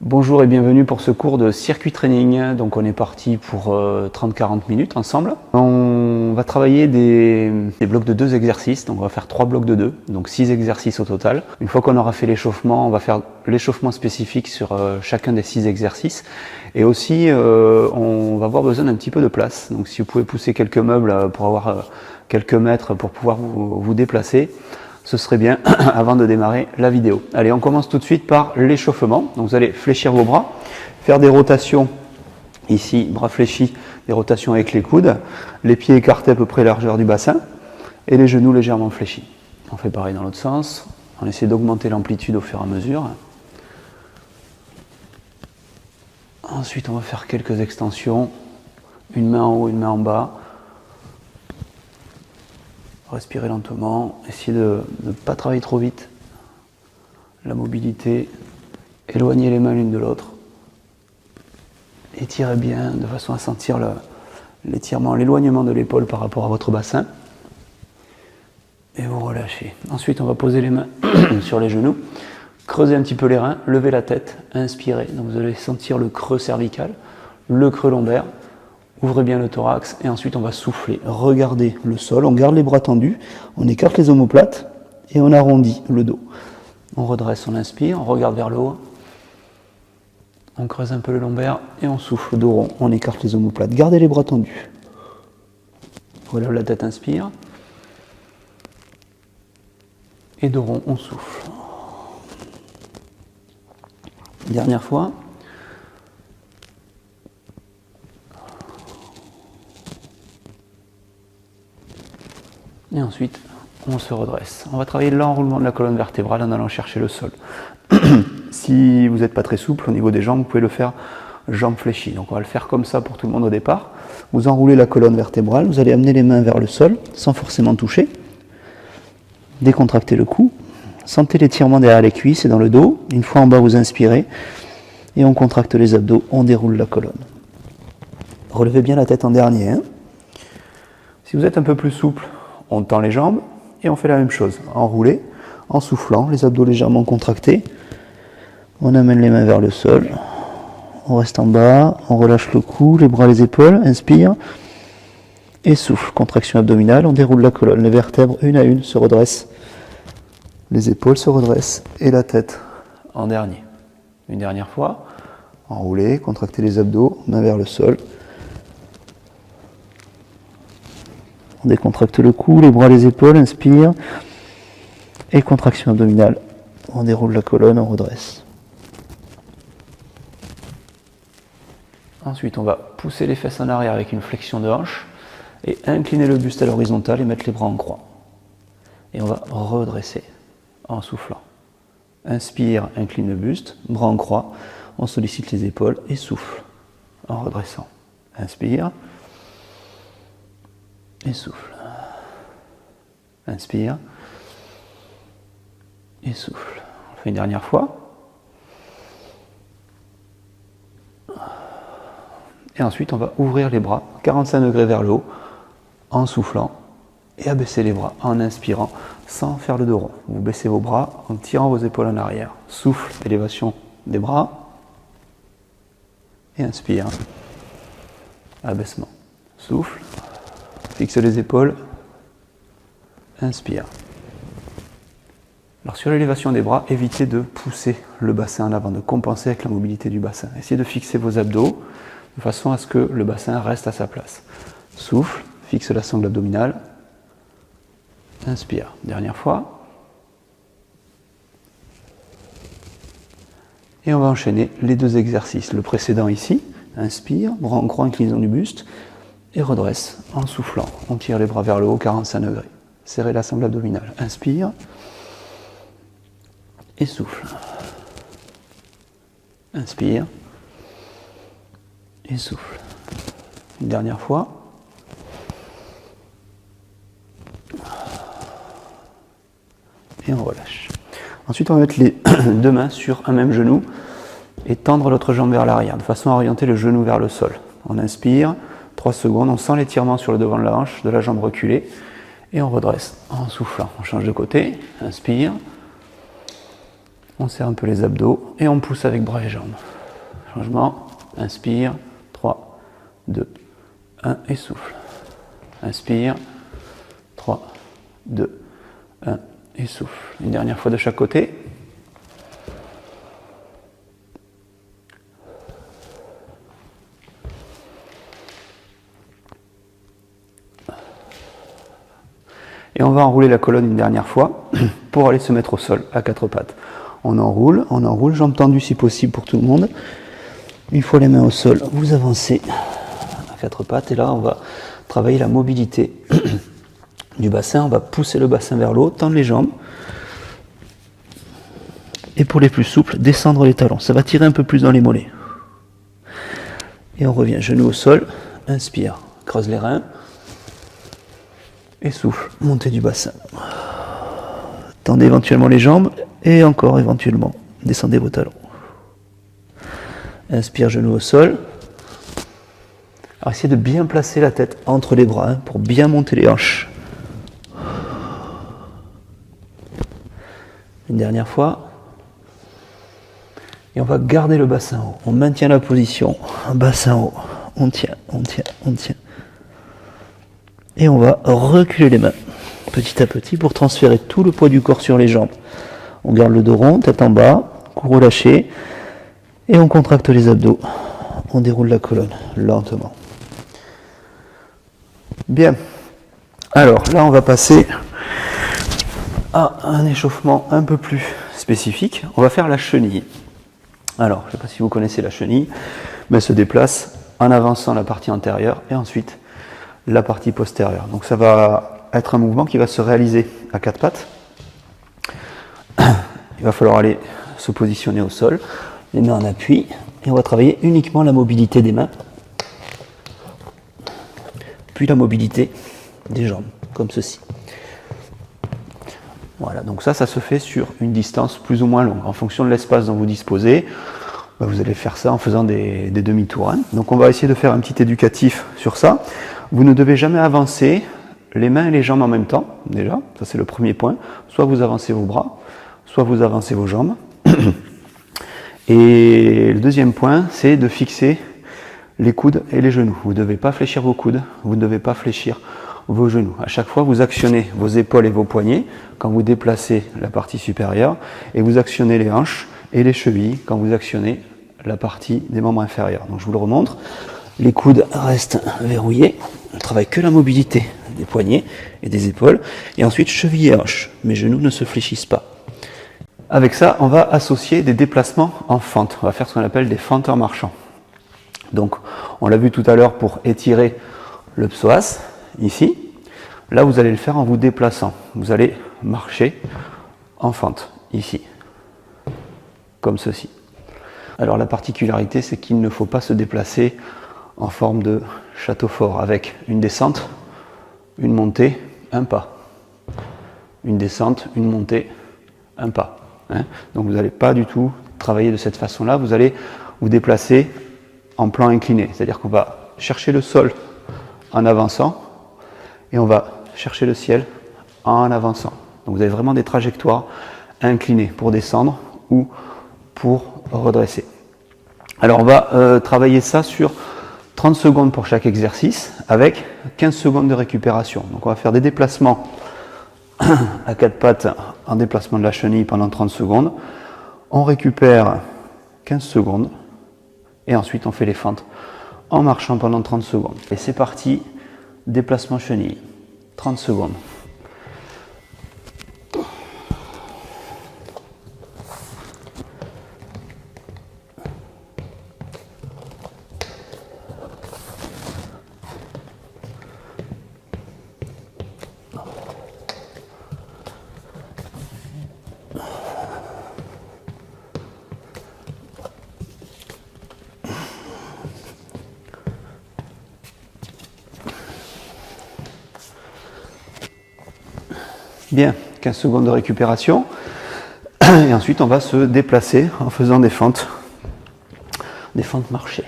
Bonjour et bienvenue pour ce cours de circuit training. Donc on est parti pour 30-40 minutes ensemble. On va travailler des blocs de 2 exercices, donc on va faire 3 blocs de 2, donc 6 exercices au total. Une fois qu'on aura fait l'échauffement, on va faire l'échauffement spécifique sur chacun des 6 exercices. Et aussi on va avoir besoin d'un petit peu de place. Donc si vous pouvez pousser quelques meubles pour avoir quelques mètres pour pouvoir vous déplacer, ce serait bien avant de démarrer la vidéo. Allez, on commence tout de suite par l'échauffement. Donc vous allez fléchir vos bras, faire des rotations ici, bras fléchis, des rotations avec les coudes, les pieds écartés à peu près largeur du bassin et les genoux légèrement fléchis. On fait pareil dans l'autre sens, on essaie d'augmenter l'amplitude au fur et à mesure. Ensuite on va faire quelques extensions, une main en haut, une main en bas. Respirez lentement, essayez de ne pas travailler trop vite. La mobilité, éloignez les mains l'une de l'autre. Étirez bien de façon à sentir l'étirement, l'éloignement de l'épaule par rapport à votre bassin. Et vous relâchez. Ensuite, on va poser les mains sur les genoux. Creusez un petit peu les reins, levez la tête, inspirez. Donc vous allez sentir le creux cervical, le creux lombaire. Ouvrez bien le thorax et ensuite on va souffler. Regardez le sol, on garde les bras tendus, on écarte les omoplates et on arrondit le dos. On redresse, on inspire, on regarde vers le haut. On creuse un peu le lombaire et on souffle, dos rond, on écarte les omoplates. Gardez les bras tendus. Relève la tête, inspire. Et dos rond, on souffle. Dernière fois. Et ensuite, on se redresse. On va travailler l'enroulement de la colonne vertébrale en allant chercher le sol. Si vous n'êtes pas très souple au niveau des jambes, vous pouvez le faire jambes fléchies. Donc on va le faire comme ça pour tout le monde au départ. Vous enroulez la colonne vertébrale, vous allez amener les mains vers le sol sans forcément toucher. Décontractez le cou. Sentez l'étirement derrière les cuisses et dans le dos. Une fois en bas, vous inspirez et on contracte les abdos, on déroule la colonne. Relevez bien la tête en dernier. Hein. Si vous êtes un peu plus souple, on tend les jambes et on fait la même chose. Enroulé, en soufflant, les abdos légèrement contractés. On amène les mains vers le sol. On reste en bas, on relâche le cou, les bras, les épaules. Inspire et souffle. Contraction abdominale, on déroule la colonne. Les vertèbres, une à une, se redressent. Les épaules se redressent et la tête en dernier. Une dernière fois. Enroulé, contractez les abdos, main vers le sol. On décontracte le cou, les bras, les épaules, inspire. Et contraction abdominale. On déroule la colonne, on redresse. Ensuite, on va pousser les fesses en arrière avec une flexion de hanche et incliner le buste à l'horizontale et mettre les bras en croix. Et on va redresser en soufflant. Inspire, incline le buste, bras en croix. On sollicite les épaules et souffle en redressant. Inspire. Et souffle. Inspire. Et souffle. On fait une dernière fois. Et ensuite, on va ouvrir les bras 45 degrés vers le haut en soufflant et abaisser les bras en inspirant sans faire le dos rond. Vous baissez vos bras en tirant vos épaules en arrière. Souffle, élévation des bras. Et inspire. Abaissement. Souffle. Fixe les épaules, inspire. Alors sur l'élévation des bras, évitez de pousser le bassin en avant, de compenser avec la mobilité du bassin. Essayez de fixer vos abdos de façon à ce que le bassin reste à sa place. Souffle, fixe la sangle abdominale, inspire. Dernière fois. Et on va enchaîner les 2 exercices. Le précédent ici, inspire, bras en croix, inclinaison du buste. Et redresse en soufflant. On tire les bras vers le haut, 45 degrés. Serrez la sangle abdominale. Inspire. Et souffle. Inspire. Et souffle. Une dernière fois. Et on relâche. Ensuite, on va mettre les 2 mains sur un même genou et tendre l'autre jambe vers l'arrière, de façon à orienter le genou vers le sol. On inspire. 3 secondes, on sent l'étirement sur le devant de la hanche, de la jambe reculée, et on redresse en soufflant. On change de côté, inspire, On serre un peu les abdos et on pousse avec bras et jambes. Changement, inspire, 3, 2, 1 et souffle. Inspire, 3, 2, 1 et souffle. Une dernière fois de chaque côté. Et on va enrouler la colonne une dernière fois pour aller se mettre au sol à quatre pattes. On enroule, jambes tendues si possible pour tout le monde. Une fois les mains au sol, vous avancez à quatre pattes et là on va travailler la mobilité du bassin. On va pousser le bassin vers le haut, tendre les jambes. Et pour les plus souples, descendre les talons. Ça va tirer un peu plus dans les mollets. Et on revient, genoux au sol, inspire, creuse les reins. Et souffle, montée du bassin. Tendez éventuellement les jambes et encore éventuellement, descendez vos talons. Inspire, genoux au sol. Alors essayez de bien placer la tête entre les bras pour bien monter les hanches. Une dernière fois. Et on va garder le bassin haut. On maintient la position, bassin haut. On tient, on tient, on tient. Et on va reculer les mains petit à petit pour transférer tout le poids du corps sur les jambes. On garde le dos rond, tête en bas, cou relâché, et on contracte les abdos. On déroule la colonne lentement. Bien. Alors là, on va passer à un échauffement un peu plus spécifique. On va faire la chenille. Alors, je ne sais pas si vous connaissez la chenille, mais elle se déplace en avançant la partie antérieure et ensuite la partie postérieure. Donc ça va être un mouvement qui va se réaliser à quatre pattes. Il va falloir aller se positionner au sol, les mains en appui, et on va travailler uniquement la mobilité des mains, puis la mobilité des jambes, comme ceci. Voilà, donc ça se fait sur une distance plus ou moins longue. En fonction de l'espace dont vous disposez, vous allez faire ça en faisant des demi-tours. Hein. Donc on va essayer de faire un petit éducatif sur ça. Vous ne devez jamais avancer les mains et les jambes en même temps, déjà, ça c'est le premier point. Soit vous avancez vos bras, soit vous avancez vos jambes. Et le deuxième point, c'est de fixer les coudes et les genoux. Vous ne devez pas fléchir vos coudes, vous ne devez pas fléchir vos genoux. À chaque fois, vous actionnez vos épaules et vos poignets quand vous déplacez la partie supérieure, et vous actionnez les hanches et les chevilles quand vous actionnez la partie des membres inférieurs. Donc je vous le remontre. Les coudes restent verrouillés. On ne travaille que la mobilité des poignets et des épaules. Et ensuite, cheville et hanches. Mes genoux ne se fléchissent pas. Avec ça, on va associer des déplacements en fente. On va faire ce qu'on appelle des fentes en marchant. Donc, on l'a vu tout à l'heure pour étirer le psoas, ici. Là, vous allez le faire en vous déplaçant. Vous allez marcher en fente, ici. Comme ceci. Alors, la particularité, c'est qu'il ne faut pas se déplacer en forme de château fort, avec une descente, une montée, un pas. Une descente, une montée, un pas. Hein. Donc vous n'allez pas du tout travailler de cette façon-là, vous allez vous déplacer en plan incliné. C'est-à-dire qu'on va chercher le sol en avançant et on va chercher le ciel en avançant. Donc vous avez vraiment des trajectoires inclinées pour descendre ou pour redresser. Alors on va travailler ça sur 30 secondes pour chaque exercice avec 15 secondes de récupération. Donc on va faire des déplacements à quatre pattes en déplacement de la chenille pendant 30 secondes. On récupère 15 secondes et ensuite on fait les fentes en marchant pendant 30 secondes. Et c'est parti, déplacement chenille, 30 secondes. Bien, 15 secondes de récupération. Et ensuite, on va se déplacer en faisant des fentes marchées.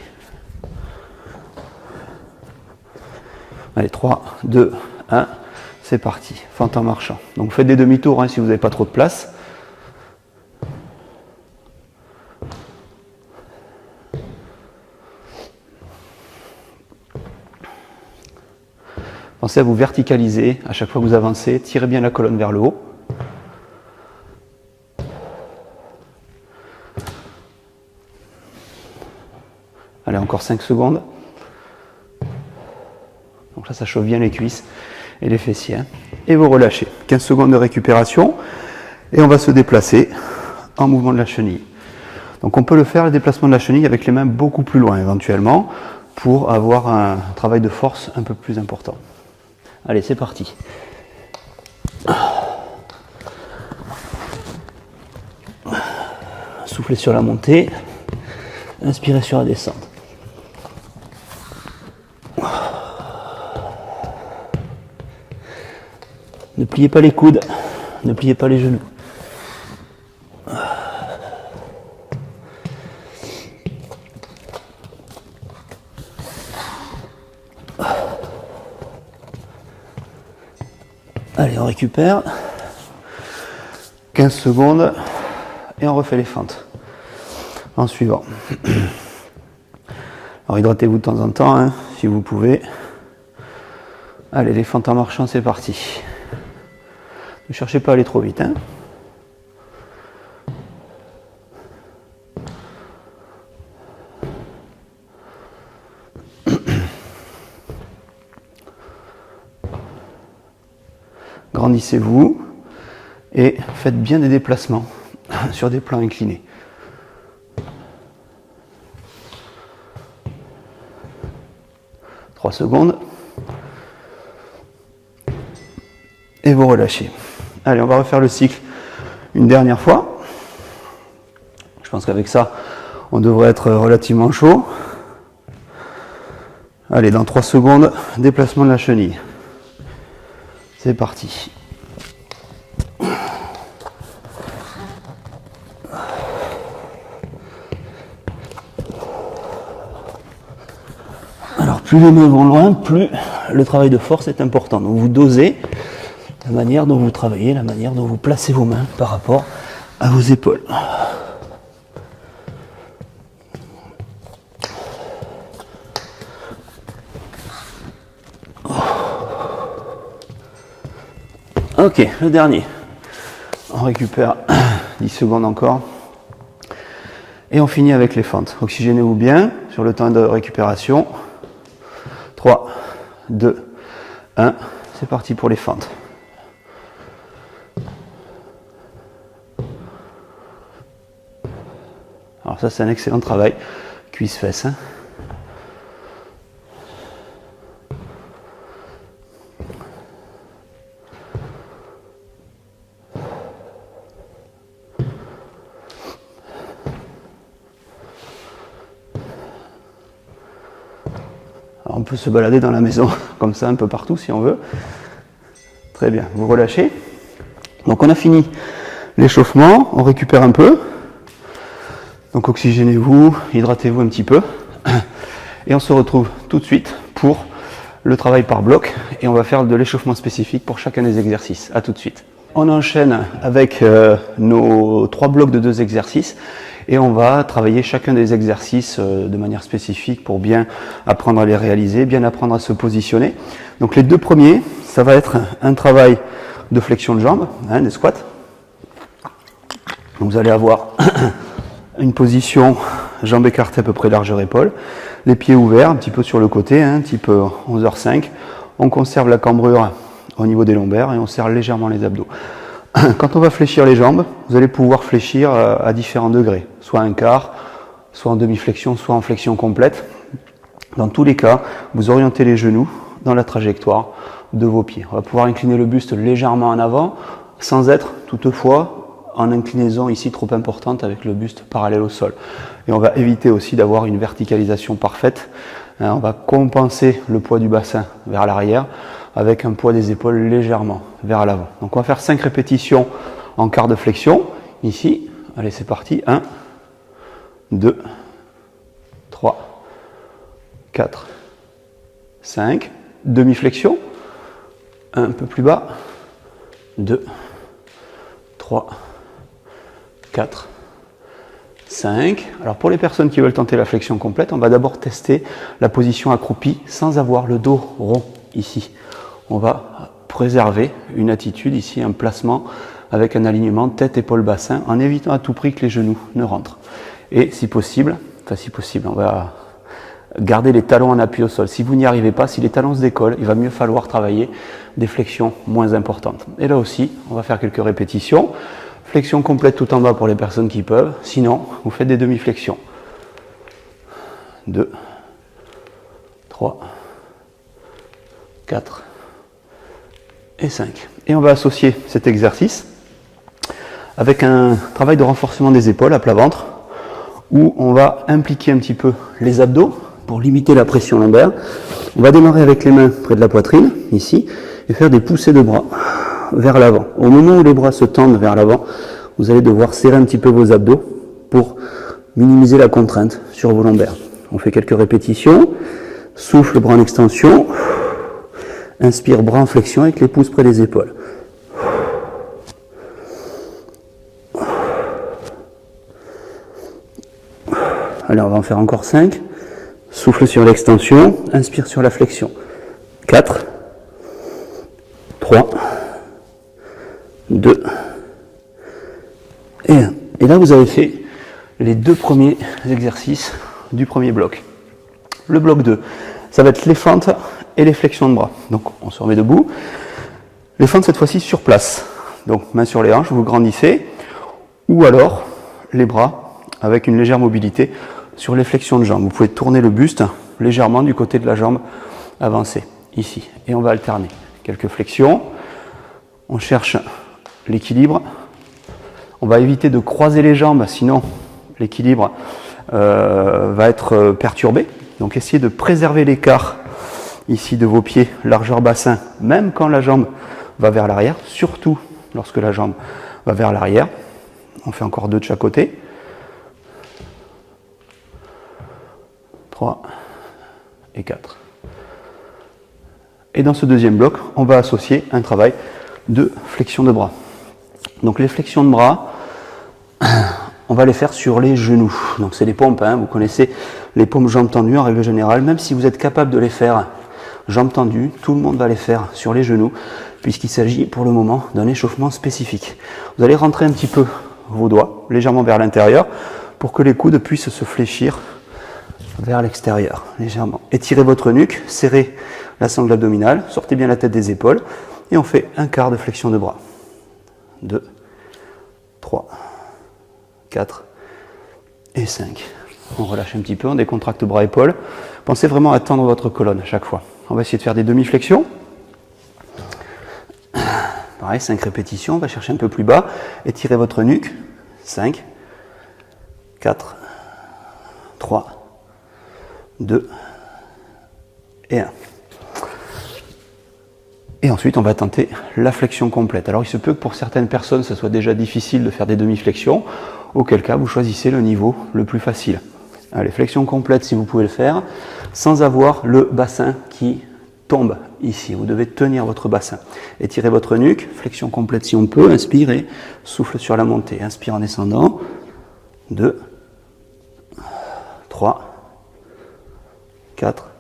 Allez, 3, 2, 1, c'est parti. Fente en marchant. Donc, faites des demi-tours hein, si vous n'avez pas trop de place. Pensez à vous verticaliser à chaque fois que vous avancez, tirez bien la colonne vers le haut. Allez, encore 5 secondes. Donc là, ça chauffe bien les cuisses et les fessiers. Hein. Et vous relâchez. 15 secondes de récupération. Et on va se déplacer en mouvement de la chenille. Donc on peut le faire, le déplacement de la chenille, avec les mains beaucoup plus loin éventuellement, pour avoir un travail de force un peu plus important. Allez, c'est parti. Soufflez sur la montée, inspirez sur la descente. Ne pliez pas les coudes, ne pliez pas les genoux. Allez, on récupère. 15 secondes et on refait les fentes. En suivant. Alors hydratez-vous de temps en temps, hein, si vous pouvez. Allez, les fentes en marchant, c'est parti. Ne cherchez pas à aller trop vite. Hein. Grandissez-vous et faites bien des déplacements sur des plans inclinés. « 3 secondes. Et vous relâchez. Allez, on va refaire le cycle une dernière fois. Je pense qu'avec ça, on devrait être relativement chaud. Allez, dans 3 secondes, déplacement de la chenille. C'est parti. Alors, plus les mains vont loin, plus le travail de force est important. Donc, vous dosez la manière dont vous travaillez, la manière dont vous placez vos mains par rapport à vos épaules. Ok, le dernier. On récupère 10 secondes encore. Et on finit avec les fentes. Oxygénez-vous bien sur le temps de récupération. 3, 2, 1. C'est parti pour les fentes. Alors ça, c'est un excellent travail. Cuisse-fesses. Hein. Alors on peut se balader dans la maison comme ça un peu partout si on veut. Très bien, vous relâchez. Donc on a fini l'échauffement, on récupère un peu. Donc oxygénez-vous, hydratez-vous un petit peu. Et on se retrouve tout de suite pour le travail par bloc. Et on va faire de l'échauffement spécifique pour chacun des exercices. A tout de suite. On enchaîne avec nos 3 blocs de 2 exercices. Et on va travailler chacun des exercices de manière spécifique pour bien apprendre à les réaliser, bien apprendre à se positionner. Donc les 2 premiers, ça va être un travail de flexion de jambes, hein, des squats. Donc vous allez avoir une position jambes écartées à peu près largeur épaule, les pieds ouverts un petit peu sur le côté, hein, type 11h05. On conserve la cambrure au niveau des lombaires et on serre légèrement les abdos. Quand on va fléchir les jambes, vous allez pouvoir fléchir à différents degrés, soit un quart, soit en demi-flexion, soit en flexion complète. Dans tous les cas, vous orientez les genoux dans la trajectoire de vos pieds. On va pouvoir incliner le buste légèrement en avant, sans être toutefois en inclinaison ici trop importante avec le buste parallèle au sol. Et on va éviter aussi d'avoir une verticalisation parfaite. On va compenser le poids du bassin vers l'arrière avec un poids des épaules légèrement vers l'avant. Donc on va faire 5 répétitions en quart de flexion. Ici, allez c'est parti. 1, 2, 3, 4, 5. Demi-flexion. Un peu plus bas. 2, 3, 4, 5. Alors pour les personnes qui veulent tenter la flexion complète, on va d'abord tester la position accroupie sans avoir le dos rond ici. on va préserver une attitude ici, un placement avec un alignement tête, épaule, bassin, en évitant à tout prix que les genoux ne rentrent. Et si possible, on va garder les talons en appui au sol. Si vous n'y arrivez pas, si les talons se décollent, il va mieux falloir travailler des flexions moins importantes. Et là aussi, on va faire quelques répétitions. Flexion complète tout en bas pour les personnes qui peuvent. Sinon, vous faites des demi-flexions. 2, 3, 4 et 5. Et on va associer cet exercice avec un travail de renforcement des épaules à plat ventre, où on va impliquer un petit peu les abdos pour limiter la pression lombaire. On va démarrer avec les mains près de la poitrine, ici, et faire des poussées de bras vers l'avant. Au moment où les bras se tendent vers l'avant, vous allez devoir serrer un petit peu vos abdos pour minimiser la contrainte sur vos lombaires. On fait quelques répétitions. Souffle, bras en extension. Inspire, bras en flexion avec les pouces près des épaules. Allez, on va en faire encore 5. Souffle sur l'extension. Inspire sur la flexion. 4, 3, 2 et 1. Et là, vous avez fait les 2 premiers exercices du premier bloc. Le bloc 2, ça va être les fentes et les flexions de bras. Donc, on se remet debout. Les fentes, cette fois-ci, sur place. Donc, main sur les hanches, vous grandissez. Ou alors, les bras avec une légère mobilité sur les flexions de jambes. Vous pouvez tourner le buste légèrement du côté de la jambe avancée, ici. Et on va alterner. Quelques flexions. On cherche l'équilibre. On va éviter de croiser les jambes, sinon l'équilibre va être perturbé. Donc essayez de préserver l'écart ici de vos pieds, largeur bassin, même quand la jambe va vers l'arrière, surtout lorsque la jambe va vers l'arrière. On fait encore 2 de chaque côté. 3 et 4. Et dans ce deuxième bloc, on va associer un travail de flexion de bras. Donc les flexions de bras, on va les faire sur les genoux. Donc c'est les pompes, hein. Vous connaissez les pompes jambes tendues en règle générale. Même si vous êtes capable de les faire jambes tendues, tout le monde va les faire sur les genoux, puisqu'il s'agit pour le moment d'un échauffement spécifique. Vous allez rentrer un petit peu vos doigts légèrement vers l'intérieur pour que les coudes puissent se fléchir vers l'extérieur, légèrement. Étirez votre nuque, serrez la sangle abdominale, sortez bien la tête des épaules et on fait un quart de flexion de bras. 2, 3, 4 et 5. On relâche un petit peu, on décontracte bras-épaules. Pensez vraiment à tendre votre colonne à chaque fois. On va essayer de faire des demi-flexions. Pareil, 5 répétitions, on va chercher un peu plus bas. Étirez votre nuque. 5, 4, 3, 2 et 1. Et ensuite, on va tenter la flexion complète. Alors, il se peut que pour certaines personnes, ce soit déjà difficile de faire des demi-flexions, auquel cas, vous choisissez le niveau le plus facile. Allez, flexion complète si vous pouvez le faire, sans avoir le bassin qui tombe ici. Vous devez tenir votre bassin. Étirez votre nuque, flexion complète si on peut, inspirez, souffle sur la montée. Inspire en descendant. 2, 3, 4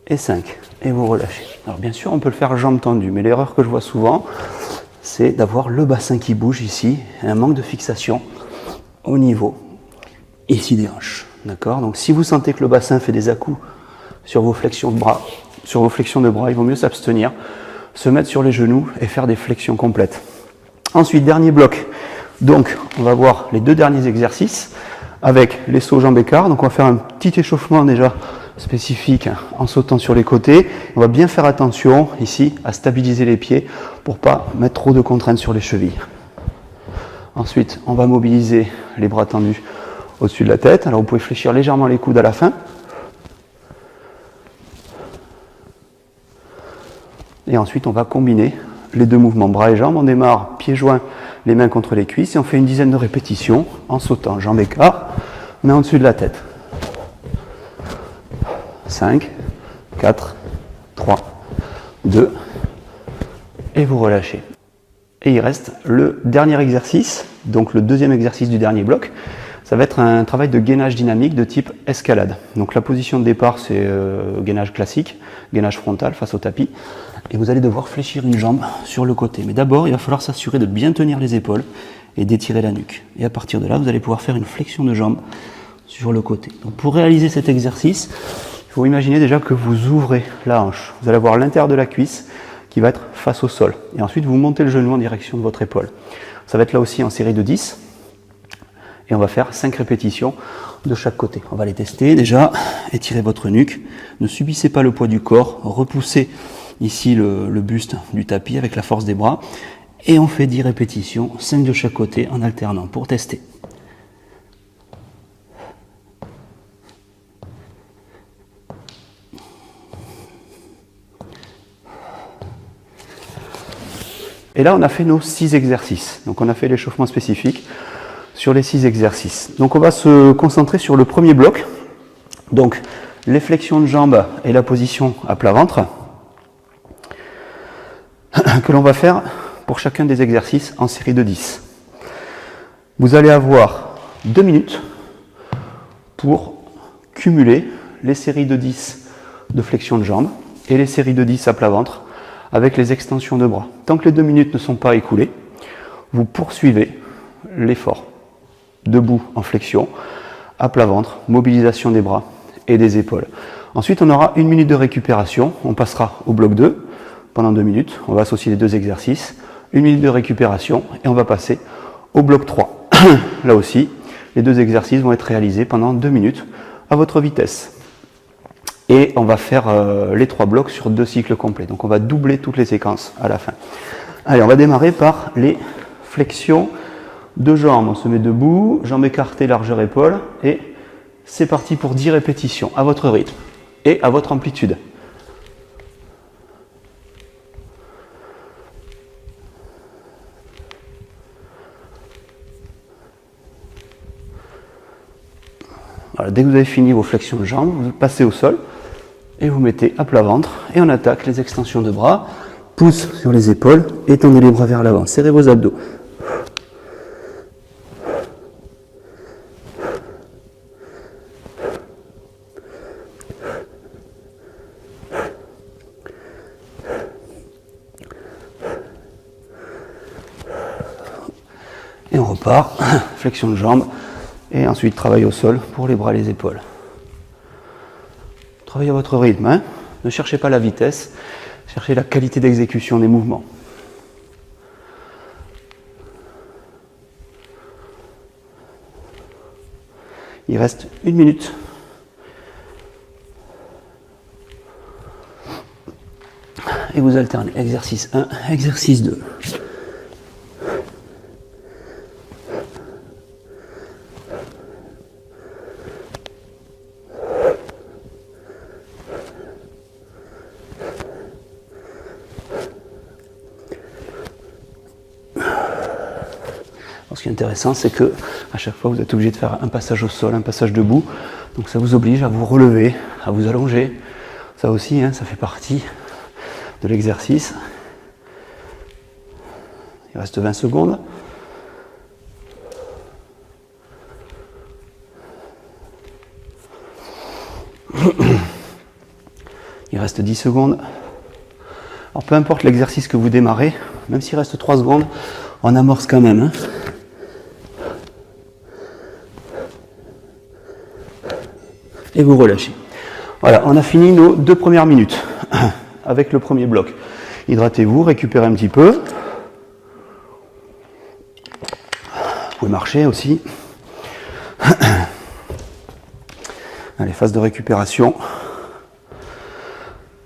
et 5. Et vous relâchez. Alors bien sûr, on peut le faire jambes tendues, mais l'erreur que je vois souvent, c'est d'avoir le bassin qui bouge ici, et un manque de fixation au niveau ici des hanches. D'accord? Donc si vous sentez que le bassin fait des à-coups sur vos flexions de bras, il vaut mieux s'abstenir, se mettre sur les genoux et faire des flexions complètes. Ensuite, dernier bloc. Donc, on va voir les 2 derniers exercices avec les sauts jambes écart. Donc on va faire un petit échauffement déjà spécifique en sautant sur les côtés. On va bien faire attention ici à stabiliser les pieds pour pas mettre trop de contraintes sur les chevilles. Ensuite, on va mobiliser les bras tendus au-dessus de la tête. Alors vous pouvez fléchir légèrement les coudes à la fin. Et ensuite, on va combiner les 2 mouvements bras et jambes. On démarre pieds joints, les mains contre les cuisses et on fait une dizaine de répétitions en sautant jambes écart, mains au-dessus de la tête. 5, 4, 3, 2 et vous relâchez. Et il reste le dernier exercice, donc le deuxième exercice du dernier bloc. Ça va être un travail de gainage dynamique de type escalade. Donc la position de départ, c'est gainage classique, gainage frontal face au tapis. Et vous allez devoir fléchir une jambe sur le côté. Mais d'abord, il va falloir s'assurer de bien tenir les épaules et d'étirer la nuque. Et à partir de là, vous allez pouvoir faire une flexion de jambe sur le côté. Donc pour réaliser cet exercice, il faut imaginer déjà que vous ouvrez la hanche. Vous allez avoir l'intérieur de la cuisse qui va être face au sol. Et ensuite, vous montez le genou en direction de votre épaule. Ça va être là aussi en série de 10. Et on va faire 5 répétitions de chaque côté. On va les tester déjà. Étirez votre nuque. Ne subissez pas le poids du corps. Repoussez ici le buste du tapis avec la force des bras. Et on fait 10 répétitions, 5 de chaque côté en alternant pour tester. Et là, on a fait nos 6 exercices. Donc on a fait l'échauffement spécifique sur les 6 exercices. Donc on va se concentrer sur le premier bloc. Donc les flexions de jambes et la position à plat ventre que l'on va faire pour chacun des exercices en série de 10. Vous allez avoir 2 minutes pour cumuler les séries de 10 de flexion de jambes et les séries de 10 à plat ventre avec les extensions de bras. Tant que les 2 minutes ne sont pas écoulées, vous poursuivez l'effort. Debout en flexion, à plat ventre, mobilisation des bras et des épaules. Ensuite, on aura 1 minute de récupération. On passera au bloc 2 pendant 2 minutes. On va associer les 2 exercices. 1 minute de récupération et on va passer au bloc 3. Là aussi, les 2 exercices vont être réalisés pendant 2 minutes à votre vitesse. Et on va faire les 3 blocs sur 2 cycles complets. Donc on va doubler toutes les séquences à la fin. Allez, on va démarrer par les flexions de jambes. On se met debout, jambes écartées, largeur épaule. Et c'est parti pour 10 répétitions à votre rythme et à votre amplitude. Voilà, dès que vous avez fini vos flexions de jambes, vous passez au sol et vous mettez à plat ventre et on attaque les extensions de bras, pouce sur les épaules, étendez les bras vers l'avant, serrez vos abdos. Et on repart, flexion de jambes. Et ensuite, travail au sol pour les bras et les épaules. Travaillez à votre rythme. Hein. Ne cherchez pas la vitesse, cherchez la qualité d'exécution des mouvements. Il reste 1 minute. Et vous alternez exercice 1, exercice 2. Ce qui est intéressant, c'est que à chaque fois, vous êtes obligé de faire un passage au sol, un passage debout. Donc ça vous oblige à vous relever, à vous allonger. Ça aussi, hein, ça fait partie de l'exercice. Il reste 20 secondes. Il reste 10 secondes. Alors peu importe l'exercice que vous démarrez, même s'il reste 3 secondes, on amorce quand même. Hein. Et vous relâchez. Voilà, on a fini nos 2 premières minutes avec le premier bloc. Hydratez-vous, récupérez un petit peu. Vous pouvez marcher aussi. Allez, phase de récupération.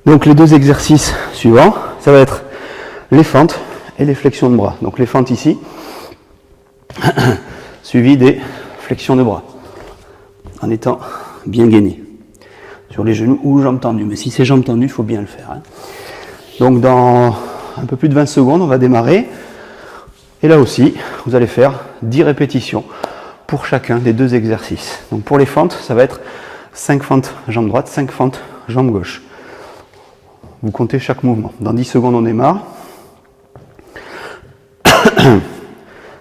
Donc les 2 exercices suivants, ça va être les fentes et les flexions de bras. Donc les fentes ici, suivi des flexions de bras, en étant bien gainé sur les genoux ou jambes tendues. Mais si c'est jambes tendues, il faut bien le faire. Hein. Donc dans un peu plus de 20 secondes, on va démarrer. Et là aussi, vous allez faire 10 répétitions pour chacun des 2 exercices. Donc pour les fentes, ça va être 5 fentes jambe droite, 5 fentes jambe gauche. Vous comptez chaque mouvement. Dans 10 secondes, on démarre.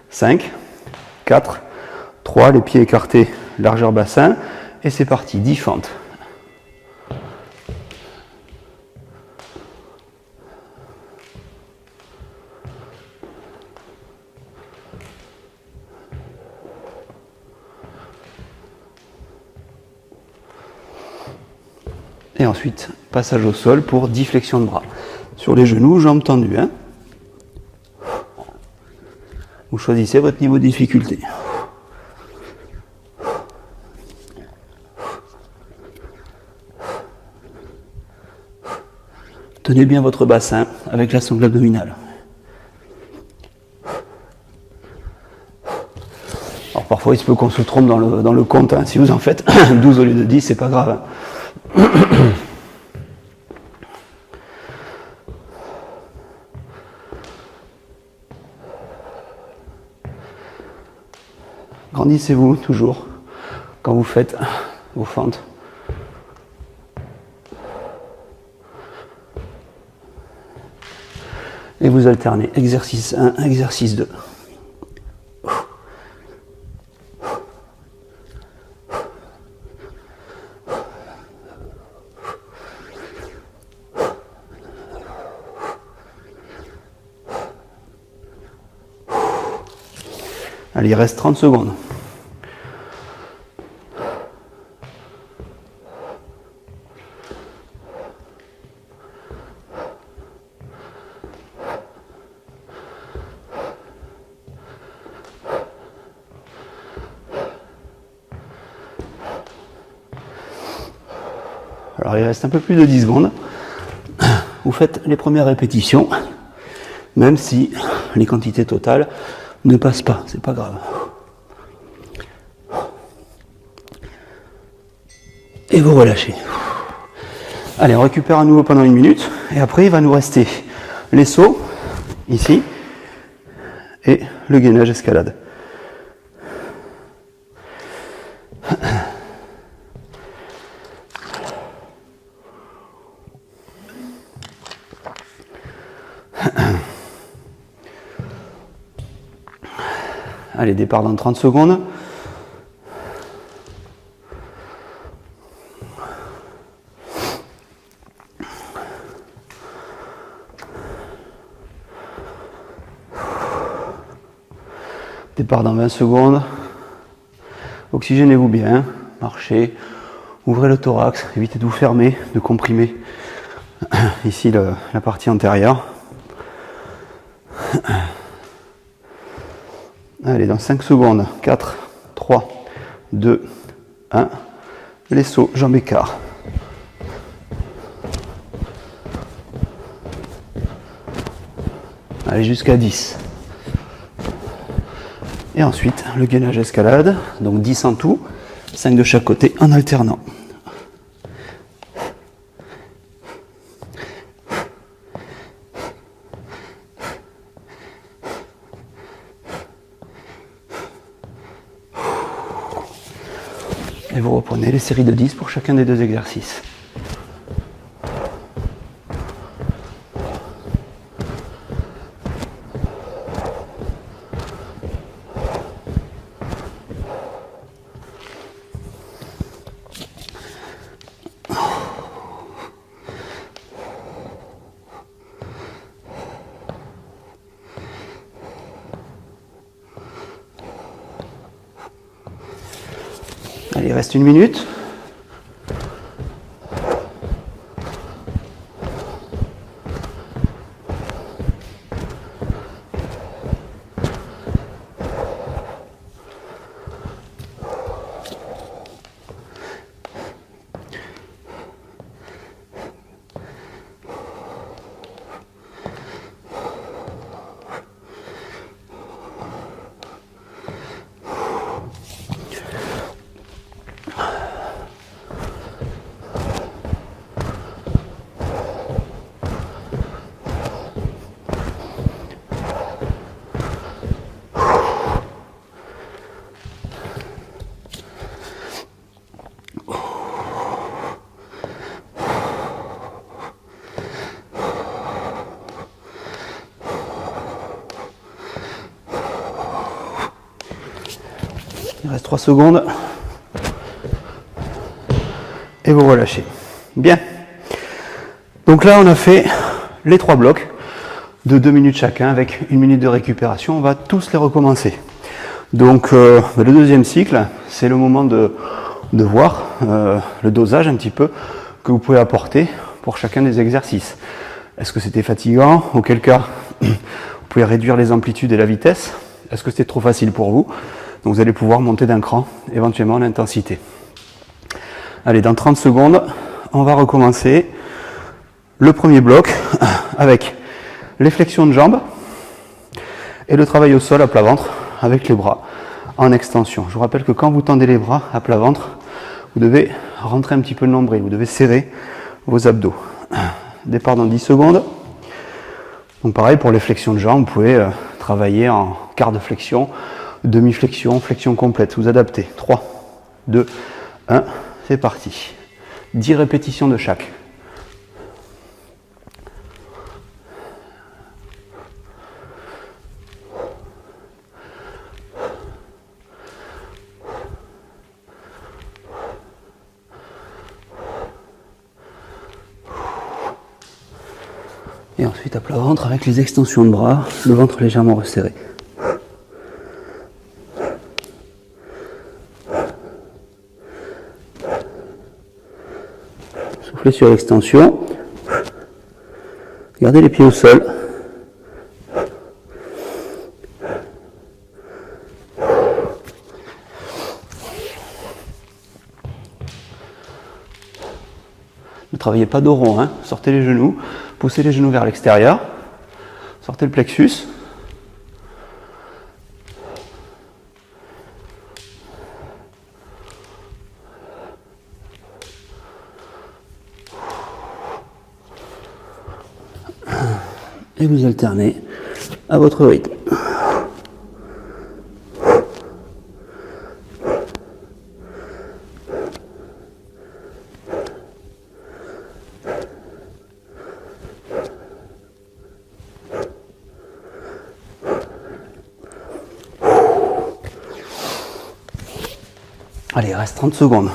5, 4, 3, les pieds écartés, largeur bassin. Et c'est parti, 10 fentes. Et ensuite, passage au sol pour 10 flexions de bras. Sur les genoux, jambes tendues. Hein. Vous choisissez votre niveau de difficulté. Tenez bien votre bassin avec la sangle abdominale. Alors parfois, il se peut qu'on se trompe dans le compte. Hein. Si vous en faites 12 au lieu de 10, c'est pas grave. Hein. Grandissez-vous toujours quand vous faites vos fentes. Et vous alternez exercice 1, exercice 2. Allez, il reste 30 secondes. Alors il reste un peu plus de 10 secondes. Vous faites les premières répétitions, même si les quantités totales ne passent pas, c'est pas grave. Et vous relâchez. Allez, on récupère à nouveau pendant 1 minute, et après il va nous rester les sauts, ici, et le gainage escalade. Allez, départ dans 30 secondes. Départ dans 20 secondes. Oxygénez-vous bien, marchez, ouvrez le thorax, évitez de vous fermer, de comprimer ici la partie antérieure. Allez, dans 5 secondes, 4, 3, 2, 1, les sauts, jambes écart. Allez, jusqu'à 10. Et ensuite, le gainage escalade, donc 10 en tout, 5 de chaque côté en alternant. Et vous reprenez les séries de 10 pour chacun des 2 exercices. Allez, il reste 1 minute. Il reste 3 secondes. Et vous relâchez. Bien. Donc là, on a fait les 3 blocs de 2 minutes chacun avec 1 minute de récupération. On va tous les recommencer. Donc le deuxième cycle, c'est le moment de voir le dosage un petit peu que vous pouvez apporter pour chacun des exercices. Est-ce que c'était fatigant? Auquel cas, vous pouvez réduire les amplitudes et la vitesse. Est-ce que c'était trop facile pour vous? Donc vous allez pouvoir monter d'un cran, éventuellement l'intensité. Allez, dans 30 secondes, on va recommencer le premier bloc avec les flexions de jambes et le travail au sol à plat ventre avec les bras en extension. Je vous rappelle que quand vous tendez les bras à plat ventre, vous devez rentrer un petit peu le nombril, vous devez serrer vos abdos. Départ dans 10 secondes. Donc pareil pour les flexions de jambes, vous pouvez travailler en quart de flexion, demi-flexion, flexion complète, vous adaptez. 3, 2, 1, c'est parti. 10 répétitions de chaque. Et ensuite à plat ventre avec les extensions de bras, le ventre légèrement resserré. Soufflez sur l'extension. Gardez les pieds au sol. Ne travaillez pas dos rond, hein. Sortez les genoux, poussez les genoux vers l'extérieur, sortez le plexus. Et vous alternez à votre rythme. Allez, il reste 30 secondes.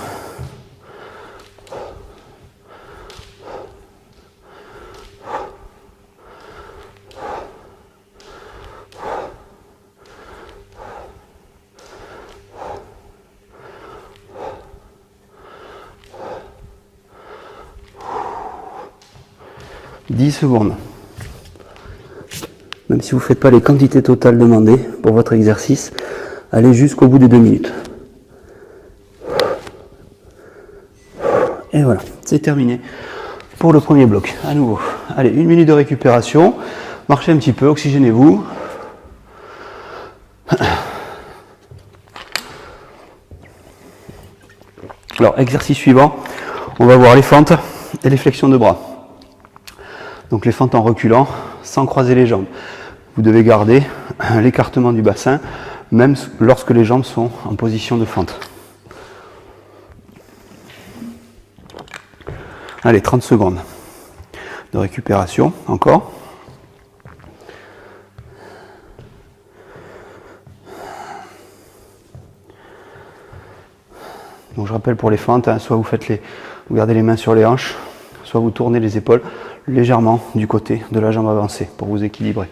« 10 secondes. Même si vous ne faites pas les quantités totales demandées pour votre exercice, allez jusqu'au bout des 2 minutes. Et voilà, c'est terminé pour le premier bloc. À nouveau, allez, 1 minute de récupération. Marchez un petit peu, oxygénez-vous. Alors, exercice suivant, on va voir les fentes et les flexions de bras. Donc les fentes en reculant, sans croiser les jambes. Vous devez garder l'écartement du bassin, même lorsque les jambes sont en position de fente. Allez, 30 secondes de récupération, encore. Donc je rappelle pour les fentes, hein, soit vous gardez les mains sur les hanches, soit vous tournez les épaules légèrement du côté de la jambe avancée pour vous équilibrer.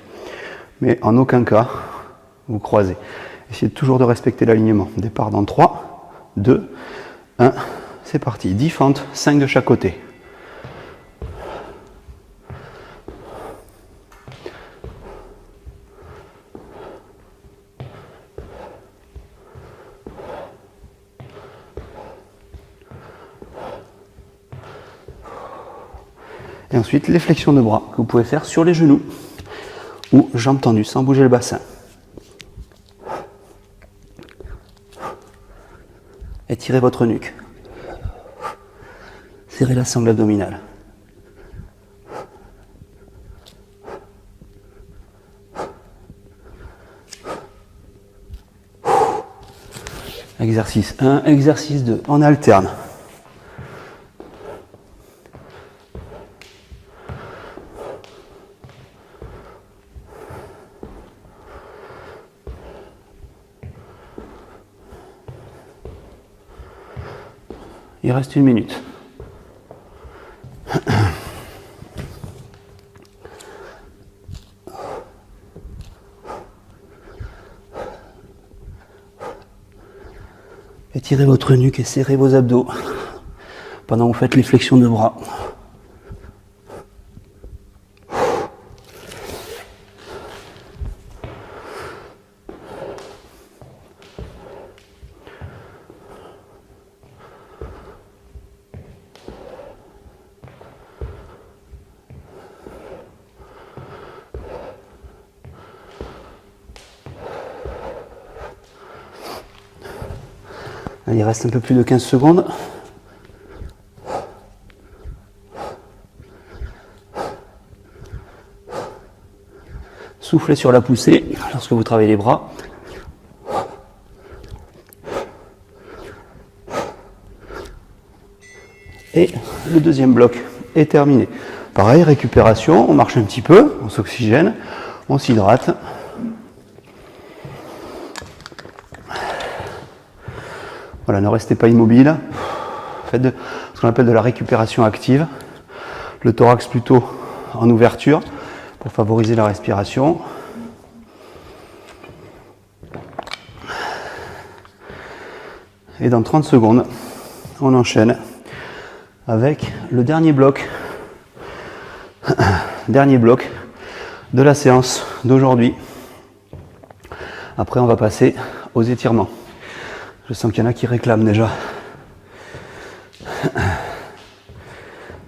Mais en aucun cas, vous croisez. Essayez toujours de respecter l'alignement. Départ dans 3, 2, 1, c'est parti. 10 fentes, 5 de chaque côté. Et ensuite, les flexions de bras que vous pouvez faire sur les genoux ou jambes tendues sans bouger le bassin. Étirez votre nuque. Serrez la sangle abdominale. Exercice 1, exercice 2. On alterne. Il reste 1 minute. Étirez votre nuque et serrez vos abdos pendant que vous faites les flexions de bras. Il reste un peu plus de 15 secondes. Soufflez sur la poussée lorsque vous travaillez les bras. Et le deuxième bloc est terminé. Pareil, récupération, on marche un petit peu, on s'oxygène, on s'hydrate. Voilà, ne restez pas immobile. Faites ce qu'on appelle de la récupération active. Le thorax plutôt en ouverture pour favoriser la respiration. Et dans 30 secondes, on enchaîne avec le dernier bloc de la séance d'aujourd'hui. Après, on va passer aux étirements. Je sens qu'il y en a qui réclament déjà.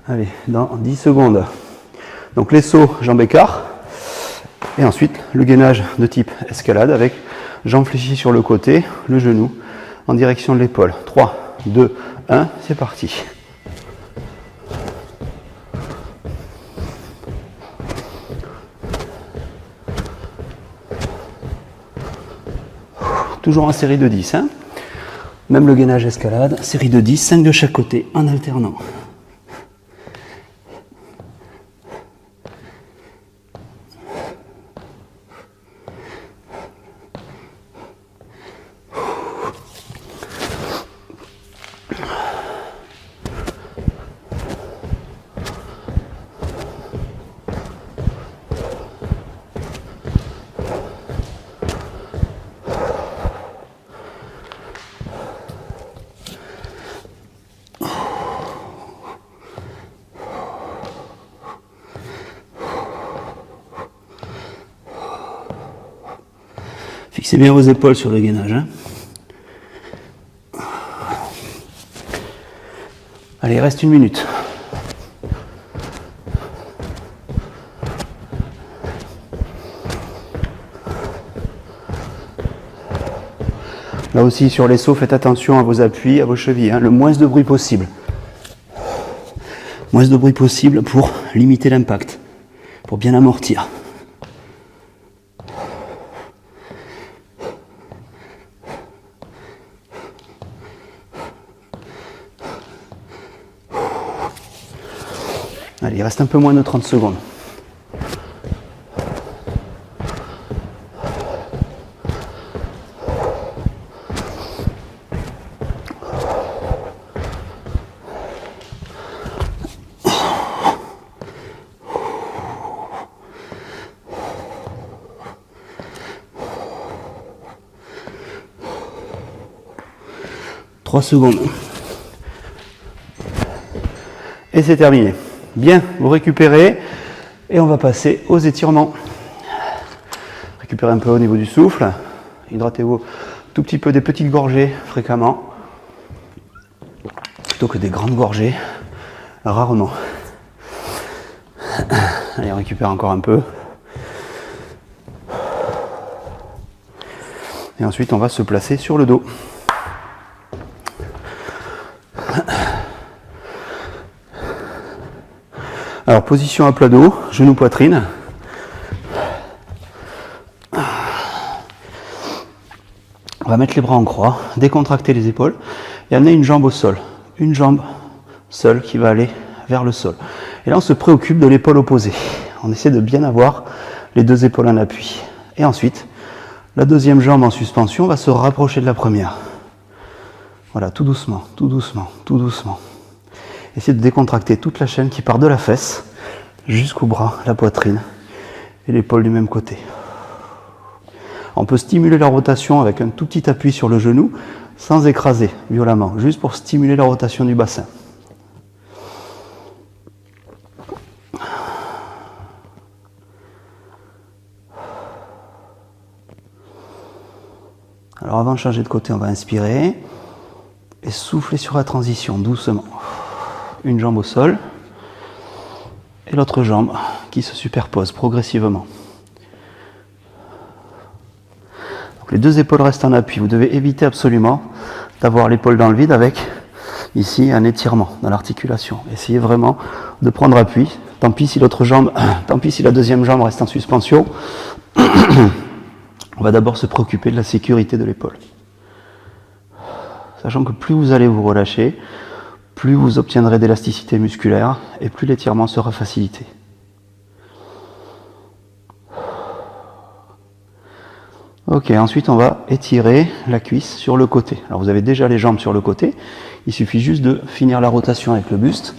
Allez, dans 10 secondes. Donc les sauts, jambes écart. Et ensuite, le gainage de type escalade avec jambes fléchies sur le côté, le genou en direction de l'épaule. 3, 2, 1, c'est parti. Toujours en série de 10. Hein. Même le gainage escalade, série de 10, 5 de chaque côté, en alternant. Fixez bien vos épaules sur le gainage. Hein. Allez, il reste 1 minute. Là aussi, sur les sauts, faites attention à vos appuis, à vos chevilles. Hein, le moins de bruit possible. Moins de bruit possible pour limiter l'impact, pour bien amortir. Allez, il reste un peu moins de 30 secondes. Trois secondes. Et c'est terminé. Bien, vous récupérez et on va passer aux étirements. Récupérez un peu au niveau du souffle. Hydratez-vous tout petit peu, des petites gorgées fréquemment. Plutôt que des grandes gorgées, rarement. Allez, on récupère encore un peu. Et ensuite, on va se placer sur le dos. Alors, position à plat dos, genou poitrine. On va mettre les bras en croix, décontracter les épaules et amener une jambe au sol. Une jambe seule qui va aller vers le sol. Et là, on se préoccupe de l'épaule opposée. On essaie de bien avoir les deux épaules en appui. Et ensuite, la deuxième jambe en suspension va se rapprocher de la première. Voilà, tout doucement, tout doucement, tout doucement. Essayez de décontracter toute la chaîne qui part de la fesse jusqu'au bras, la poitrine et l'épaule du même côté. On peut stimuler la rotation avec un tout petit appui sur le genou sans écraser violemment, juste pour stimuler la rotation du bassin. Alors avant de changer de côté, on va inspirer et souffler sur la transition doucement. Une jambe au sol et l'autre jambe qui se superpose progressivement. Donc les deux épaules restent en appui. Vous devez éviter absolument d'avoir l'épaule dans le vide avec ici un étirement dans l'articulation. Essayez vraiment de prendre appui. Tant pis si l'autre jambe, tant pis si la deuxième jambe reste en suspension. On va d'abord se préoccuper de la sécurité de l'épaule. Sachant que plus vous allez vous relâcher, plus vous obtiendrez d'élasticité musculaire et plus l'étirement sera facilité. Ok, ensuite on va étirer la cuisse sur le côté. Alors vous avez déjà les jambes sur le côté, il suffit juste de finir la rotation avec le buste.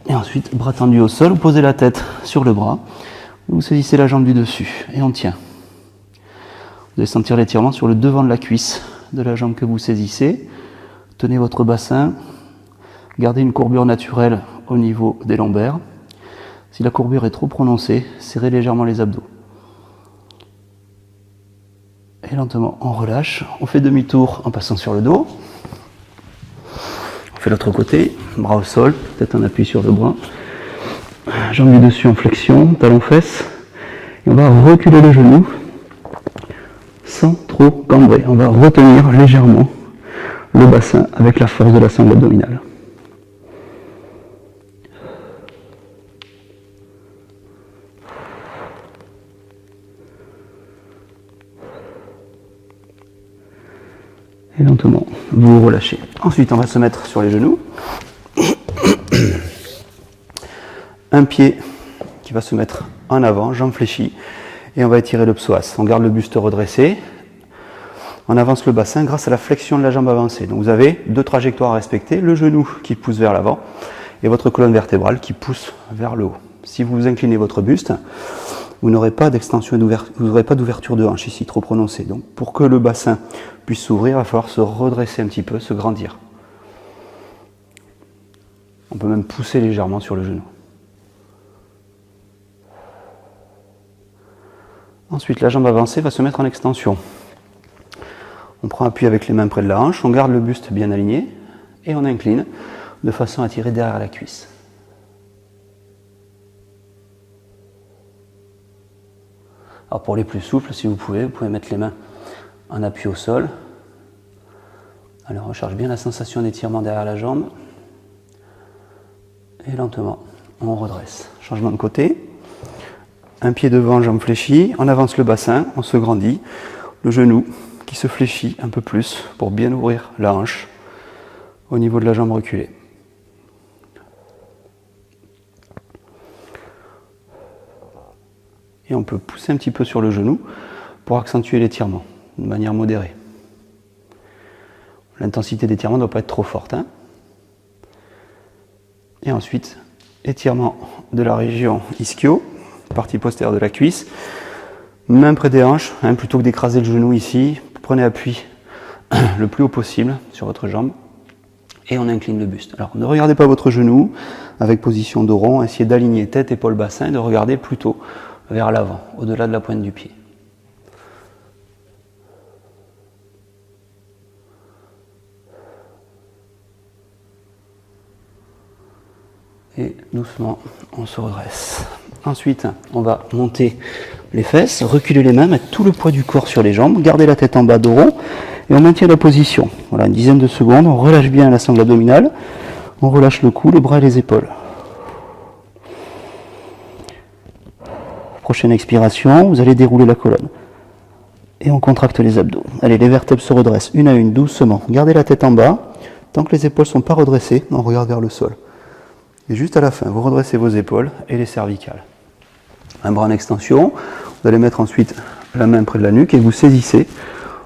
Et ensuite, bras tendu au sol, vous posez la tête sur le bras, vous saisissez la jambe du dessus et on tient. Vous allez sentir l'étirement sur le devant de la cuisse de la jambe que vous saisissez. Tenez votre bassin, gardez une courbure naturelle au niveau des lombaires. Si la courbure est trop prononcée, serrez légèrement les abdos. Et lentement, on relâche. On fait demi-tour en passant sur le dos. On fait l'autre côté, bras au sol, tête en appui sur le bras. Jambe du dessus en flexion, talon-fesse. Et on va reculer le genou sans trop cambrer. On va retenir légèrement le bassin avec la force de la sangle abdominale. Et lentement, vous relâchez. Ensuite, on va se mettre sur les genoux. Un pied qui va se mettre en avant, jambe fléchie. Et on va étirer le psoas. On garde le buste redressé. On avance le bassin grâce à la flexion de la jambe avancée. Donc vous avez deux trajectoires à respecter. Le genou qui pousse vers l'avant et votre colonne vertébrale qui pousse vers le haut. Si vous inclinez votre buste, vous n'aurez pas d'extension, vous n'aurez pas d'ouverture de hanche ici trop prononcée. Donc pour que le bassin puisse s'ouvrir, il va falloir se redresser un petit peu, se grandir. On peut même pousser légèrement sur le genou. Ensuite, la jambe avancée va se mettre en extension. On prend appui avec les mains près de la hanche, on garde le buste bien aligné et on incline de façon à tirer derrière la cuisse. Alors pour les plus souples, si vous pouvez mettre les mains en appui au sol. Alors on recherche bien la sensation d'étirement derrière la jambe. Et lentement, on redresse. Changement de côté. Un pied devant, jambe fléchie. On avance le bassin, on se grandit. Le genou qui se fléchit un peu plus pour bien ouvrir la hanche au niveau de la jambe reculée. Et on peut pousser un petit peu sur le genou pour accentuer l'étirement de manière modérée. L'intensité d'étirement ne doit pas être trop forte. Et ensuite, étirement de la région ischio, partie postérieure de la cuisse. Main près des hanches, plutôt que d'écraser le genou ici, prenez appui le plus haut possible sur votre jambe et on incline le buste. Alors ne regardez pas votre genou avec position de rond, essayez d'aligner tête, épaule, bassin et de regarder plutôt vers l'avant, au-delà de la pointe du pied. Et doucement, on se redresse. Ensuite, on va monter les fesses, reculer les mains, mettre tout le poids du corps sur les jambes, garder la tête en bas, dos rond, et on maintient la position. Voilà, une dizaine de secondes, on relâche bien la sangle abdominale, on relâche le cou, les bras et les épaules. Prochaine expiration, vous allez dérouler la colonne. Et on contracte les abdos. Allez, les vertèbres se redressent une à une, doucement. Gardez la tête en bas. Tant que les épaules ne sont pas redressées, on regarde vers le sol. Et juste à la fin, vous redressez vos épaules et les cervicales. Un bras en extension. Vous allez mettre ensuite la main près de la nuque et vous saisissez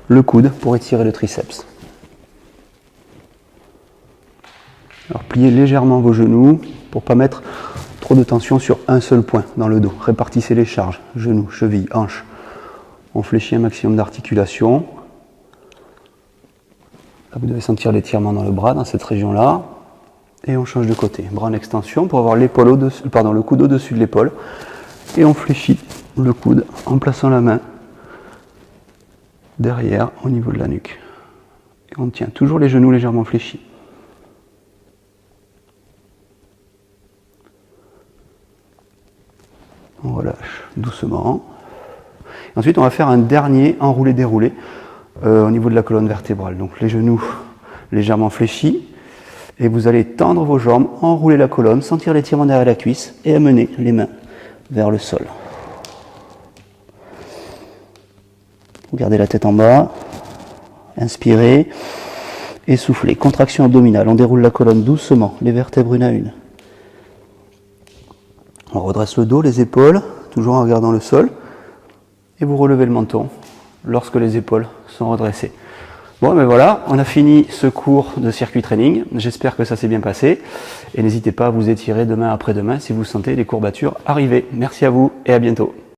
le coude pour étirer le triceps. Alors pliez légèrement vos genoux pour ne pas mettre trop de tension sur un seul point dans le dos. Répartissez les charges, genoux, chevilles, hanches. On fléchit un maximum d'articulation. Vous devez sentir l'étirement dans le bras, dans cette région-là. Et on change de côté. Bras en extension pour avoir l'épaule au-dessus, le coude au-dessus de l'épaule. Et on fléchit le coude en plaçant la main derrière au niveau de la nuque. Et on tient toujours les genoux légèrement fléchis. On relâche doucement. Ensuite, on va faire un dernier enroulé-déroulé au niveau de la colonne vertébrale. Donc les genoux légèrement fléchis. Et vous allez tendre vos jambes, enrouler la colonne, sentir l'étirement derrière la cuisse et amener les mains vers le sol. Gardez la tête en bas. Inspirez. Et soufflez. Contraction abdominale. On déroule la colonne doucement, les vertèbres une à une. On redresse le dos, les épaules, toujours en regardant le sol. Et vous relevez le menton lorsque les épaules sont redressées. Bon, ben voilà, on a fini ce cours de circuit training. J'espère que ça s'est bien passé. Et n'hésitez pas à vous étirer demain après-demain si vous sentez les courbatures arriver. Merci à vous et à bientôt.